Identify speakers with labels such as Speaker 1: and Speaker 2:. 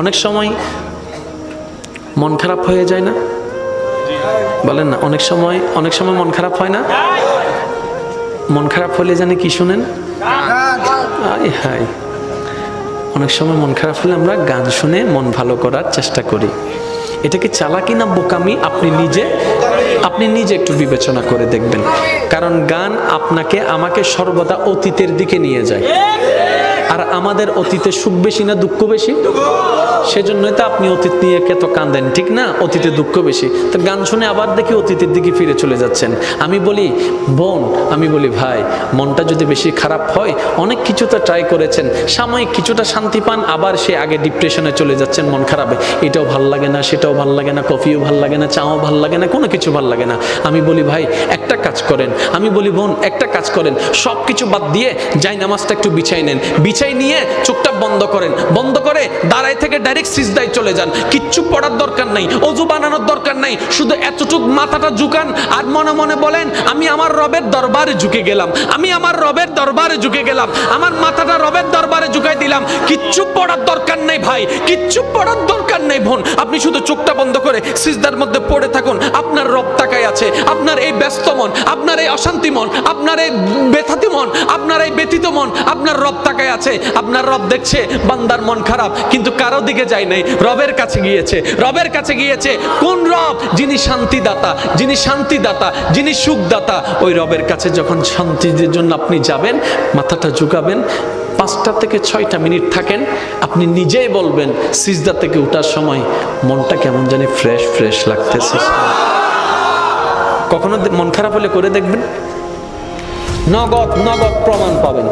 Speaker 1: অনেক সময় মন খারাপ হয়ে যায় না? বলেন না, অনেক সময় মন খারাপ হয় না? মন খারাপ হলে জানে কি শুনেন? আয় হায়, অনেক সময় মন খারাপ হলে আমরা গান শুনে মন ভালো করার চেষ্টা করি। এটা কি চালাকি না বোকামি? আপনি নিজে একটু বিবেচনা করে দেখবেন। কারণ গান আপনাকে আমাকে সর্বদা অতীতের দিকে নিয়ে যায়। আর আমাদের অতীতে সুখ বেশি না দুঃখ বেশি? সেজন্যই তো আপনি অতীত নিয়ে এত কাঁদেন, ঠিক না? অতীতে দুঃখ বেশি, তো গান শুনে আবার দেখি অতীতের দিকে ফিরে চলে যাচ্ছেন। আমি বলি বোন, আমি বলি ভাই, মনটা যদি বেশি খারাপ হয়, অনেক কিছু তো ট্রাই করেছেন, সাময়িক কিছুটা শান্তি পান, আবার সে আগে ডিপ্রেশনে চলে যাচ্ছেন মন খারাপে। এটাও ভাল লাগে না, সেটাও ভাল লাগে না, কফিও ভাল লাগে না, চাও ভাল লাগে না, কোনো কিছু ভাল লাগে না। আমি বলি ভাই একটা কাজ করেন, আমি বলি বোন একটা কাজ করেন, সব কিছু বাদ দিয়ে যাই নামাজটা একটু বিছাই নেন, বিছাই নিয়ে চোখটা বন্ধ করেন, বন্ধ করে দাঁড়ায় থেকে ডাইরেক্ট সিজদায় চলে যান। কিচ্ছু পড়ার দরকার নাই, অজু বানানোর দরকার নাই, শুধু এতটুক মাথাটা ঝুকান আর মনে মনে বলেন আমি আমার রবের দরবারে ঝুঁকে গেলাম, আমি আমার রবের দরবারে ঝুঁকে গেলাম, আমার মাথাটা রবের দরবারে ঝুঁকাই দিলাম। কিচ্ছু পড়ার দরকার নেই ভাই, কিচ্ছু পড়ার দরকার নেই বোন, আপনি শুধু চোখটা বন্ধ করে সিজদার মধ্যে পড়ে থাকুন। আপনার রব তাকায় আছে, আপনার এই ব্যস্ত মন, আপনার এই অশান্তি মন, আপনার এই ব্যথাতি মন, আপনার এই ব্যথিত মন, আপনার রব তাকায় আছে। আপনার রব দেখছে বান্দার মন খারাপ, কিন্তু কারো দিকে যায় নাই, রবের কাছে গিয়েছে। রবের কাছে গিয়েছে কোন রব? যিনি শান্তিদাতা, যিনি শান্তিদাতা, যিনি সুখদাতা। ওই রবের কাছে যখন শান্তির জন্য আপনি যাবেন, মাথাটা ঝুঁকাবেন, 5টা থেকে 6টা মিনিট থাকেন, আপনি নিজেই বলবেন সিজদা থেকে ওঠার সময় মনটা কেমন জানি ফ্রেশ ফ্রেশ লাগতেছে। কখনো মন খারাপ হলে করে দেখবেন, নগদ নগদ প্রমাণ পাবেন।